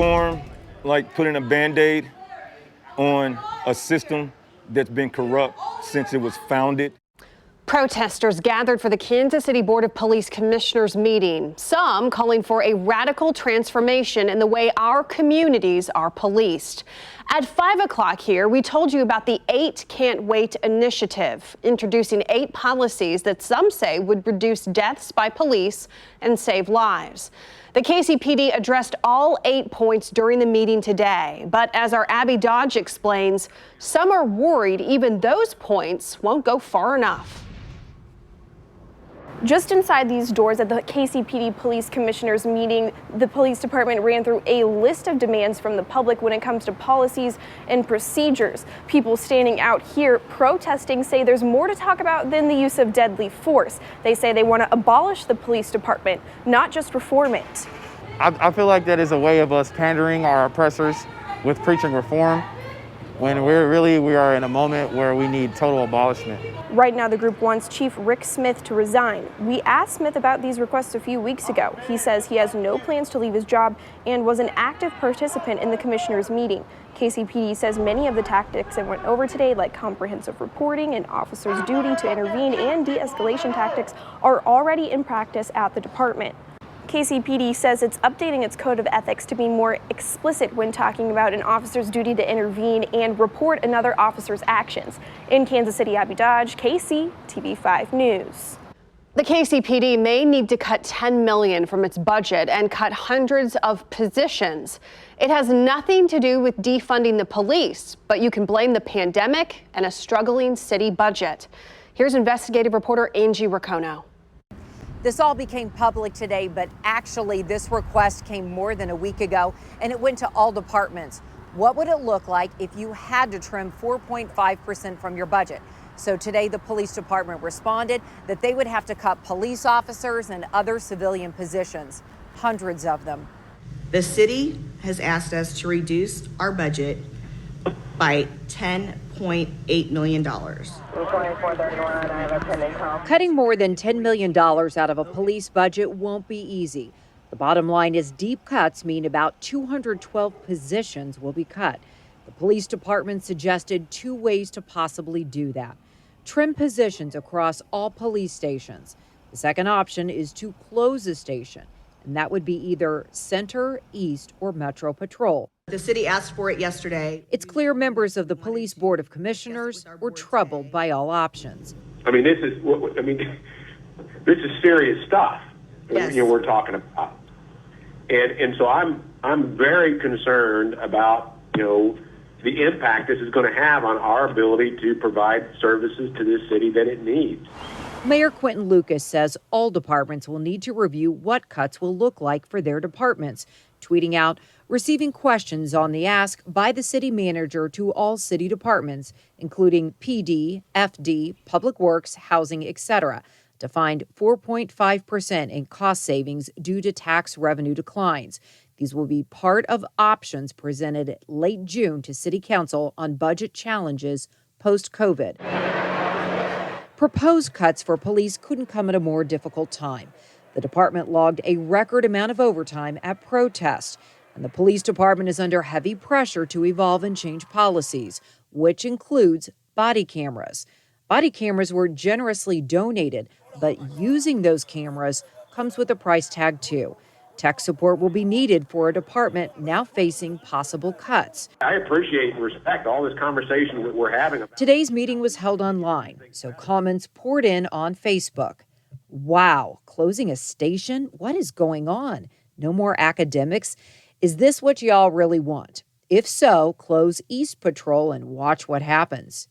Reform, like putting a Band-Aid on a system that's been corrupt since it was founded. Protesters gathered for the Kansas City Board of Police Commissioners meeting, some calling for a radical transformation in the way our communities are policed. At 5 o'clock here, we told you about the 8 Can't Wait initiative, introducing 8 policies that some say would reduce deaths by police and save lives. The KCPD addressed all 8 points during the meeting today, but as our Abby Dodge explains, some are worried even those points won't go far enough. Just inside these doors at the KCPD Police Commissioners meeting, the police department ran through a list of demands from the public when it comes to policies and procedures. People standing out here protesting say there's more to talk about than the use of deadly force. They say they want to abolish the police department, not just reform it. I feel like that is a way of us pandering our oppressors with preaching reform, when we are in a moment where we need total abolishment. Right now, the group wants Chief Rick Smith to resign. We asked Smith about these requests a few weeks ago. He says he has no plans to leave his job and was an active participant in the commissioners' meeting. KCPD says many of the tactics that went over today, like comprehensive reporting and officers' duty to intervene and de-escalation tactics, are already in practice at the department. KCPD says it's updating its code of ethics to be more explicit when talking about an officer's duty to intervene and report another officer's actions. In Kansas City, Abby Dodge, KCTV5 News. The KCPD may need to cut $10 million from its budget and cut hundreds of positions. It has nothing to do with defunding the police, but you can blame the pandemic and a struggling city budget. Here's investigative reporter Angie Racono. This all became public today, but actually this request came more than a week ago, and it went to all departments. What would it look like if you had to trim 4.5% from your budget? So today the police department responded that they would have to cut police officers and other civilian positions, hundreds of them. The city has asked us to reduce our budget by $10.8 million. Cutting more than $10 million out of a police budget won't be easy. The bottom line is deep cuts mean about 212 positions will be cut. The police department suggested 2 ways to possibly do that. Trim positions across all police stations. The second option is to close a station, and that would be either Center, East, or Metro Patrol. The city asked for it yesterday. It's clear members of the Police Board of Commissioners were troubled by all options. This is serious stuff. Yes. We're talking about, and so I'm very concerned about the impact this is going to have on our ability to provide services to this city that it needs. Mayor Quentin Lucas says all departments will need to review what cuts will look like for their departments, tweeting out, receiving questions on the ask by the city manager to all city departments, including PD, FD, Public Works, Housing, etc., to find 4.5% in cost savings due to tax revenue declines. These will be part of options presented late June to City Council on budget challenges post-COVID. Proposed cuts for police couldn't come at a more difficult time. The department logged a record amount of overtime at protest, and the police department is under heavy pressure to evolve and change policies, which includes body cameras. Body cameras were generously donated, but using those cameras comes with a price tag too. Tech support will be needed for a department now facing possible cuts. I appreciate and respect all this conversation that we're having. Today's meeting was held online, so comments poured in on Facebook. Wow, closing a station? What is going on? No more academics? Is this what y'all really want? If so, close East Patrol and watch what happens.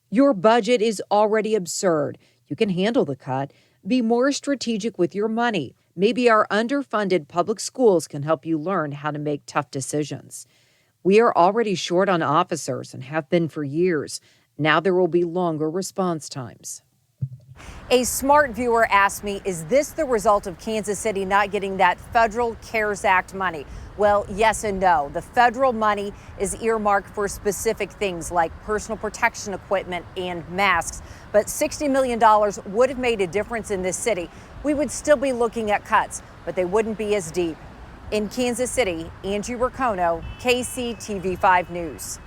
Your budget is already absurd. You can handle the cut. Be more strategic with your money. Maybe our underfunded public schools can help you learn how to make tough decisions. We are already short on officers and have been for years. Now there will be longer response times. A smart viewer asked me, is this the result of Kansas City not getting that federal CARES Act money? Well, yes and no. The federal money is earmarked for specific things like personal protection equipment and masks. But $60 million would have made a difference in this city. We would still be looking at cuts, but they wouldn't be as deep. In Kansas City, Angie Racono, KCTV5 News.